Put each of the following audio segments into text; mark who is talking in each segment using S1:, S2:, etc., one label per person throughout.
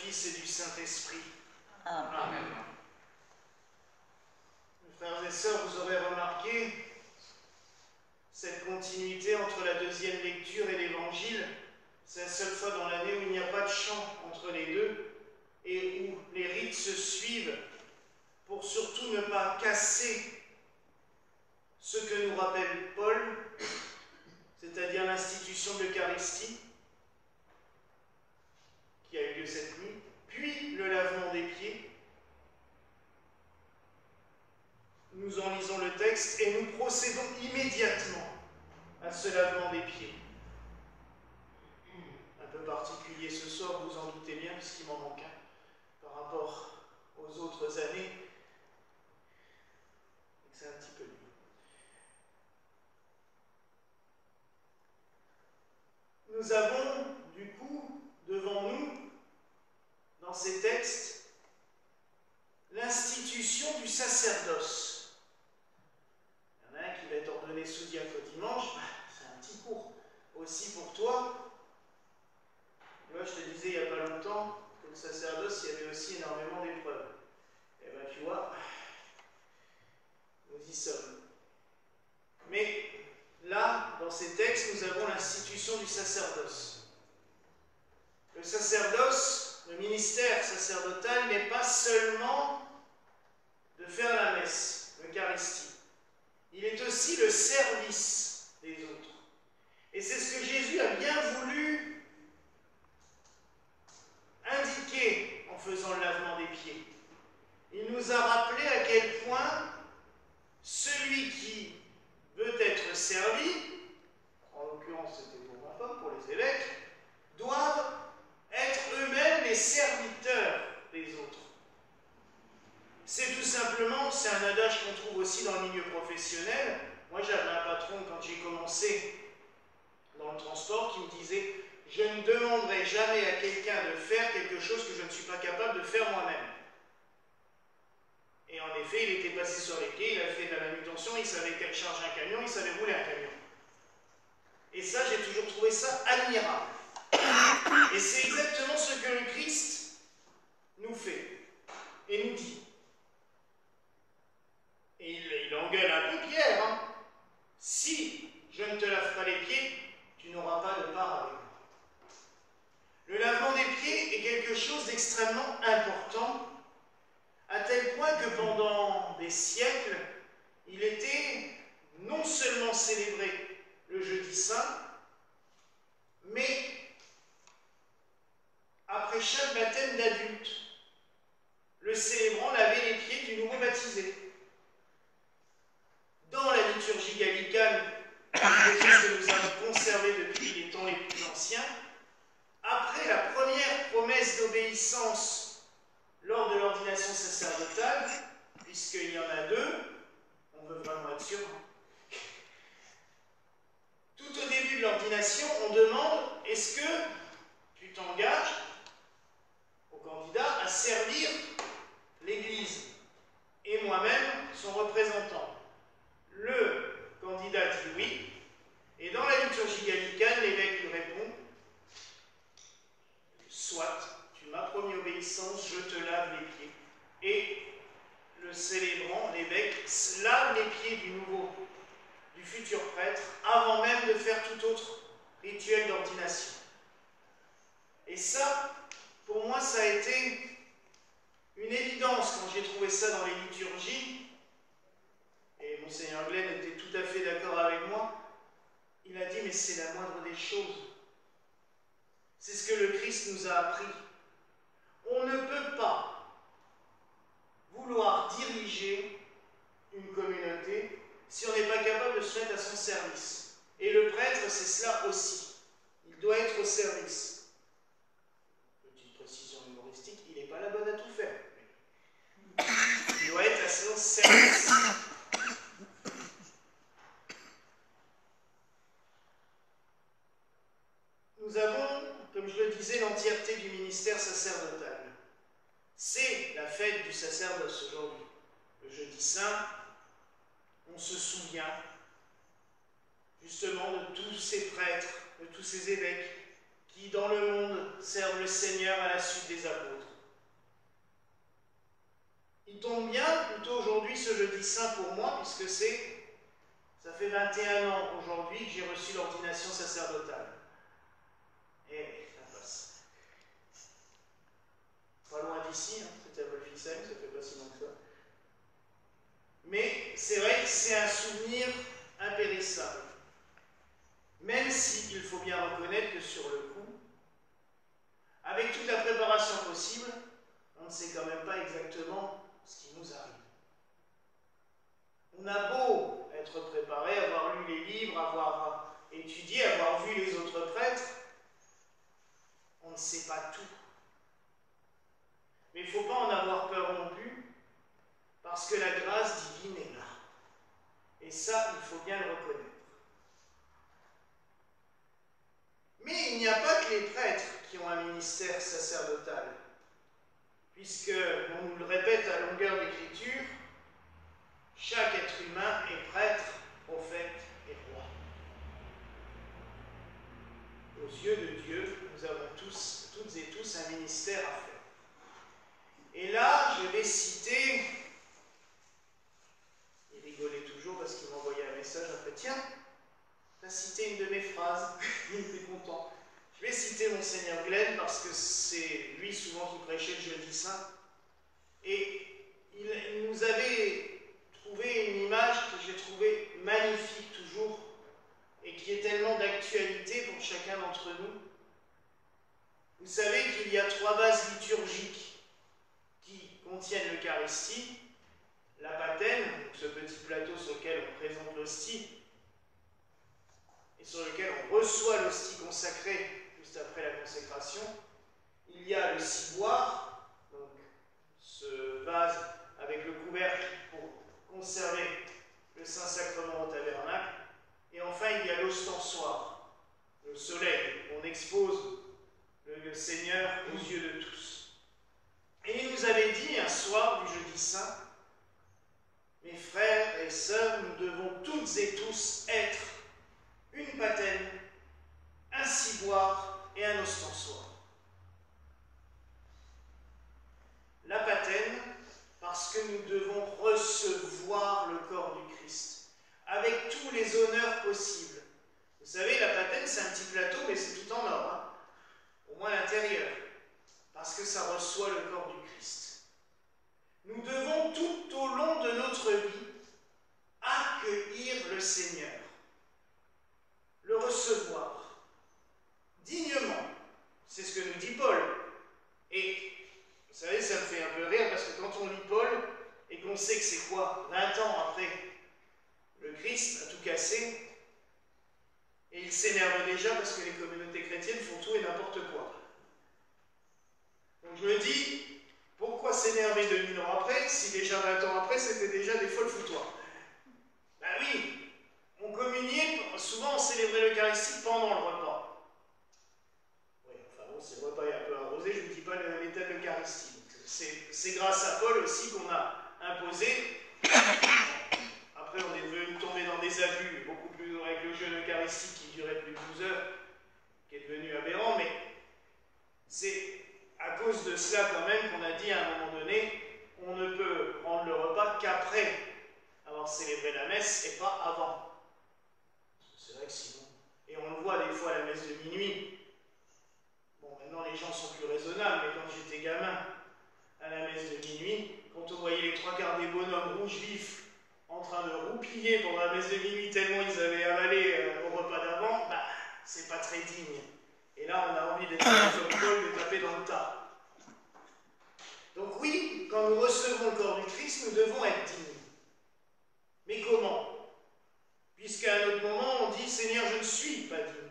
S1: Fils et du Saint-Esprit.
S2: Amen.
S1: Amen. Frères et sœurs, vous aurez remarqué cette continuité entre la deuxième lecture et l'Évangile. C'est la seule fois dans l'année où il n'y a pas de chant entre les deux et où les rites se suivent pour surtout ne pas casser ce que nous rappelle Paul, c'est-à-dire l'institution de l'Eucharistie qui a eu lieu cette nuit, puis le lavement des pieds. Nous en lisons le texte et nous procédons immédiatement à ce lavement des pieds. Un peu particulier ce soir, vous en doutez bien, puisqu'il m'en manque un par rapport aux autres années. C'est un petit peu mieux. Nous avons, du coup, devant nous, dans ces textes, l'institution du sacerdoce. Il y en a un qui va être ordonné sous-diacre dimanche, c'est un petit cours aussi pour toi. Moi, je te disais il n'y a pas longtemps que le sacerdoce, il y avait aussi énormément d'épreuves. Et bien, tu vois, nous y sommes. Mais là, dans ces textes, nous avons l'institution du sacerdoce. Le sacerdoce, le ministère sacerdotal n'est pas seulement de faire la messe, l'Eucharistie. Il est aussi le service des autres. Et c'est ce que Jésus a bien voulu indiquer en faisant le lavement des pieds. Il nous a rappelé à quel point celui qui veut être servi, en l'occurrence c'était pour ma femme, pour les évêques, doivent être eux-mêmes les serviteurs des autres. C'est tout simplement, c'est un adage qu'on trouve aussi dans le milieu professionnel. Moi j'avais un patron quand j'ai commencé dans le transport qui me disait « Je ne demanderai jamais à quelqu'un de faire quelque chose que je ne suis pas capable de faire moi-même ». Et en effet, il était passé sur les quais, il a fait de la manutention, il savait charger un camion, il savait rouler un camion. Et ça, j'ai toujours trouvé ça admirable. Et c'est exactement ce que le Christ nous fait et nous dit. Et il engueule un peu Pierre. Hein. Si je ne te lave pas les pieds, tu n'auras pas de part avec moi. Le lavement des pieds est quelque chose d'extrêmement important, à tel point que pendant des siècles, il était non seulement célébré le jeudi saint, mais après chaque baptême d'adulte, le célébrant lavait les pieds du nouveau baptisé. Dans la liturgie gallicane, quelque chose que nous avons conservé depuis les temps les plus anciens, après la première promesse d'obéissance lors de l'ordination sacerdotale, puisqu'il y en a deux, on veut vraiment être sûr. Tout au début de l'ordination, on demande « Est-ce que tu t'engages au candidat à servir l'Église et moi-même son représentant ?» Le candidat dit oui, et dans la liturgie gallicane, l'évêque lui répond « Soit, tu m'as promis obéissance, je te lave les pieds. » Et le célébrant, l'évêque, lave les pieds du futur prêtre avant même de faire tout autre rituel d'ordination. Et ça, pour moi, ça a été une évidence quand j'ai trouvé ça dans les liturgies. Et Monseigneur Glenn était tout à fait d'accord avec moi. Il a dit, mais c'est la moindre des choses. C'est ce que le Christ nous a appris. On ne peut pas vouloir diriger une communauté si on n'est pas capable de se mettre à son service. Et le prêtre, c'est cela aussi. Il doit être au service. Petite précision humoristique, il n'est pas la bonne à tout faire. Il doit être à son service. Nous avons, comme je le disais, l'entièreté du ministère sacerdotal. C'est la fête du sacerdoce aujourd'hui. Le jeudi saint, on se souvient justement de tous ces prêtres, de tous ces évêques qui dans le monde servent le Seigneur à la suite des apôtres. Il tombe bien plutôt aujourd'hui ce jeudi saint pour moi, puisque ça fait 21 ans aujourd'hui que j'ai reçu l'ordination sacerdotale. Et ça passe. Pas loin d'ici, hein, c'était à Wolfisheim, ça fait pas si loin que ça. Mais c'est vrai que c'est un souvenir impérissable. Même si il faut bien reconnaître que sur le coup, avec toute la préparation possible, on ne sait quand même pas exactement ce qui nous arrive. On a beau être préparé, avoir lu les livres, avoir étudié, avoir vu les autres prêtres, on ne sait pas tout. Mais il ne faut pas en avoir peur non plus, parce que la grâce divine est là. Et ça, il faut bien le reconnaître. Mais il n'y a pas que les prêtres qui ont un ministère sacerdotal, puisque, on nous le répète à longueur d'écriture, chaque être humain est prêtre, prophète et roi. Aux yeux de Dieu, nous avons toutes et tous un ministère à faire. Et là, je vais citer, il rigolait toujours parce qu'il m'envoyait un message après, tiens, tu as cité une de mes phrases, il était content. Je vais citer Monseigneur Glenn parce que c'est lui souvent qui prêchait le jeudi saint. Et il nous avait trouvé une image que j'ai trouvée magnifique toujours et qui est tellement d'actualité pour chacun d'entre nous. Vous savez qu'il y a 3 bases liturgiques qui contiennent l'Eucharistie, la patène, ce petit plateau sur lequel on présente l'hostie et sur lequel on reçoit l'hostie consacrée juste après la consécration. Il y a le ciboire, donc ce vase avec le couvercle pour conserver le Saint-Sacrement au tabernacle. Et enfin, il y a l'ostensoir, le soleil, où on expose le Seigneur aux yeux de tous. Et il nous avait dit un soir du jeudi saint, mes frères et sœurs, nous devons toutes et tous être une patène, un ciboire et un ostensoir. La patène, parce que nous devons recevoir le corps du Christ, avec tous les honneurs possibles. Vous savez, la patène, c'est un petit plateau, mais c'est tout en or, hein, au moins l'intérieur, parce que ça reçoit le corps du Christ. Nous devons tout au long de notre vie accueillir le Seigneur, le recevoir dignement. C'est ce que nous dit Paul. Et vous savez, ça me fait un peu rire parce que quand on lit Paul et qu'on sait que c'est quoi, 20 ans après, le Christ a tout cassé et il s'énerve déjà parce que les communautés chrétiennes font tout et n'importe quoi. Donc je me dis, pourquoi s'énerver 2000 ans après si déjà 20 ans après c'était déjà des folles foutoirs? Ben oui, on communiait, souvent on célébrait l'Eucharistie pendant le repas. Oui, enfin bon, si le repas est un peu arrosé, je ne dis pas l'état de l'Eucharistie. C'est grâce à Paul aussi qu'on a imposé. Après, on est devenu tomber dans des abus, beaucoup plus avec le jeûne eucharistique qui durait plus de 12 heures, qui est devenu aberrant, mais c'est à cause de cela quand même qu'on a dit à un moment donné, on ne peut prendre le repas qu'après avoir célébré la messe et pas avant. C'est vrai que sinon, et on le voit des fois à la messe de minuit. Bon, maintenant les gens sont plus raisonnables, mais quand j'étais gamin, à la messe de minuit, quand on voyait les 3/4 des bonhommes rouges vifs en train de roupiller pendant la messe de minuit tellement ils avaient avalé au repas d'avant, bah, c'est pas très digne. Et là, on a envie d'être comme Paul, de taper dans le tas. Donc oui, quand nous recevons le corps du Christ, nous devons être dignes. Mais comment? Puisqu'à un autre moment, on dit « Seigneur, je ne suis pas digne ».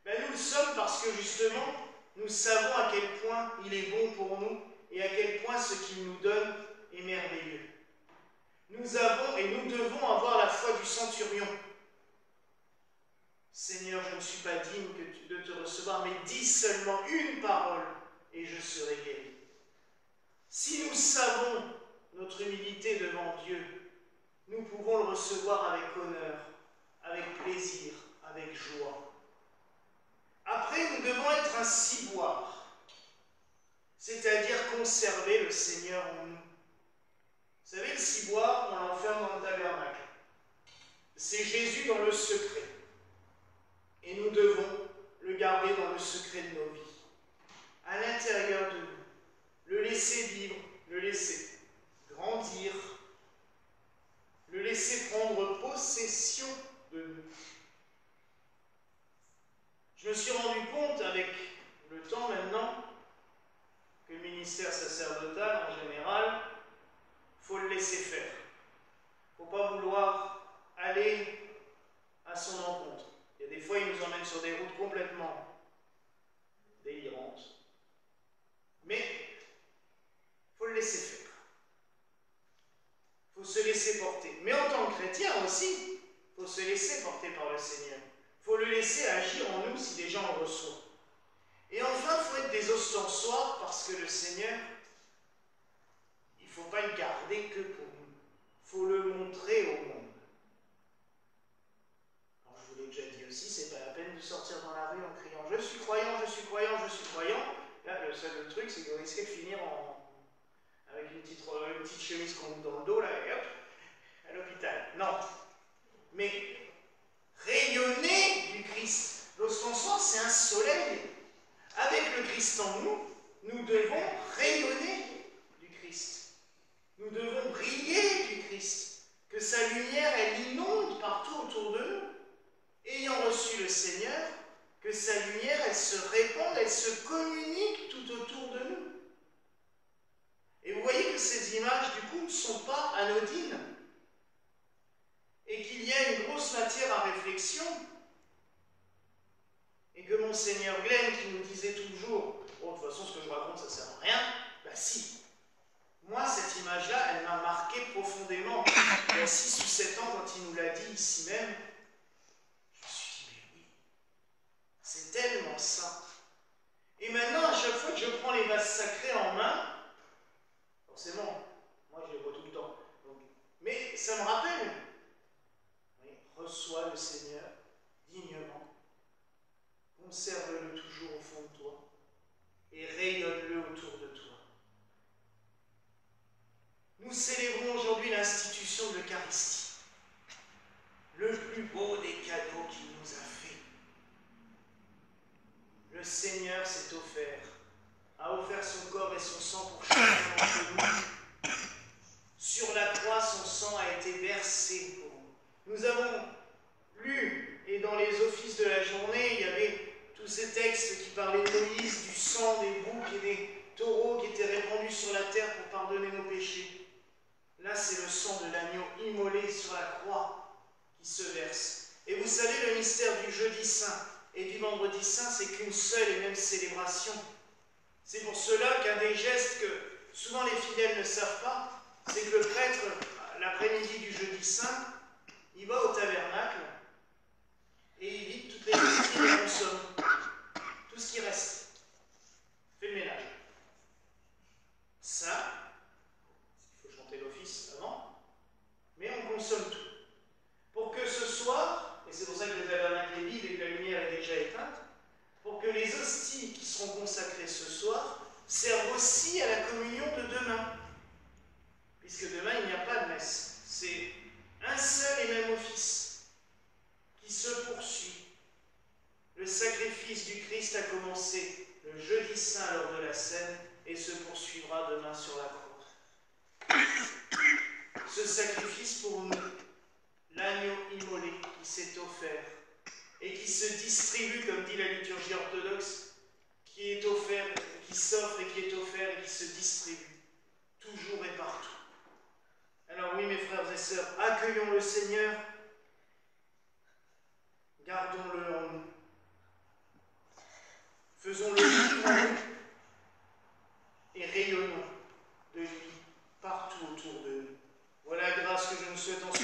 S1: Ben, nous le sommes parce que justement, nous savons à quel point il est bon pour nous et à quel point ce qu'il nous donne est merveilleux. Nous avons et nous devons avoir la foi du centurion. Seigneur, je ne suis pas digne de te recevoir, mais dis seulement une parole et je serai guéri. Si nous savons notre humilité devant Dieu, nous pouvons le recevoir avec honneur, avec plaisir, avec joie. Après, nous devons être un ciboire, c'est-à-dire conserver le Seigneur en nous. Vous savez, le ciboire, on l'enferme dans le tabernacle. C'est Jésus dans le secret. Et nous devons le garder dans le secret de nos vies, à l'intérieur de nous. Le laisser vivre, le laisser grandir, le laisser prendre possession de nous. Je me suis rendu compte avec le temps maintenant que le ministère sacerdotal en général, il faut le laisser faire. Il ne faut pas vouloir aller à son encontre. Il y a des fois, il nous emmène sur des routes complètement délirantes. Mais il faut le laisser faire. Il faut se laisser porter. Mais en tant que chrétien aussi, il faut se laisser porter par le Seigneur. Il faut le laisser agir en nous si déjà on le reçoit. Et enfin, il faut être des ostensoirs parce que le Seigneur, il ne faut pas le garder que pour nous. Il faut le montrer au monde. Alors, je vous l'ai déjà dit aussi, c'est pas la peine de sortir dans la rue en criant « Je suis croyant, je suis croyant, je suis croyant ». Là, le seul truc, c'est que vous risquez de finir avec une petite chemise qu'on met dans le dos, là, et hop, à l'hôpital. Non. Mais rayonner du Christ. L'ostensoir, c'est un soleil. Avec le Christ en nous, nous devons rayonner du Christ. Nous devons briller du Christ. Que sa lumière, elle inonde partout autour de nous. Ayant reçu le Seigneur, que sa lumière, elle se répande, elle se communique tout autour de nous. Et vous voyez que ces images, du coup, ne sont pas anodines. Et qu'il y a une grosse matière à réflexion. Et que Monseigneur Glenn, qui nous disait toujours « Bon, de toute façon, ce que je raconte, ça ne sert à rien », ben si. Moi, cette image-là, elle m'a marqué profondément. Il y a 6 ou 7 ans, quand il nous l'a dit ici même, je me suis dit « Mais oui, c'est tellement ça ». Et maintenant, à chaque fois que je prends les vases sacrés en main, forcément, moi je les vois tout le temps, donc, mais ça me rappelle, oui, reçois le Seigneur dignement. Conserve-le toujours au fond de toi et rayonne-le autour de toi. Nous célébrons aujourd'hui l'institution de l'Eucharistie, le plus beau des cadeaux qu'il nous a fait. Le Seigneur s'est offert, a offert son corps et son sang pour chacun d'entre nous. Sur la croix, son sang a été versé pour nous. Nous avons lu, et dans les offices de la journée, il y avait tous ces textes qui parlaient de Moïse, du sang des boucs et des taureaux qui étaient répandus sur la terre pour pardonner nos péchés. Là, c'est le sang de l'agneau immolé sur la croix qui se verse. Et vous savez, le mystère du jeudi saint et du vendredi saint, c'est qu'une seule et même célébration. C'est pour cela qu'un des gestes que souvent les fidèles ne savent pas, c'est que le prêtre, l'après-midi du jeudi saint, il va au tabernacle et il vide toutes les hosties et les consomme. Tout ce qui reste. Fait le ménage. Ça, il faut chanter l'office avant, mais on consomme tout. Pour que ce soir, et c'est pour ça que le tabernacle est vide et que la lumière est déjà éteinte, pour que les hosties qui seront consacrées ce soir servent aussi à la communion de demain. Puisque demain, il n'y a pas de messe. C'est un seul et même office qui se poursuit. Le sacrifice du Christ a commencé le jeudi saint lors de la Cène et se poursuivra demain sur la croix. Ce sacrifice pour nous, l'agneau immolé qui s'est offert et qui se distribue, comme dit la liturgie orthodoxe, qui est offert, qui s'offre et qui est offert et qui se distribue, toujours et partout. Alors oui, mes frères et sœurs, accueillons le Seigneur, gardons-le en nous, faisons-le vivre en nous et rayonnons de lui partout autour de nous. Voilà la grâce que je nous souhaite en ce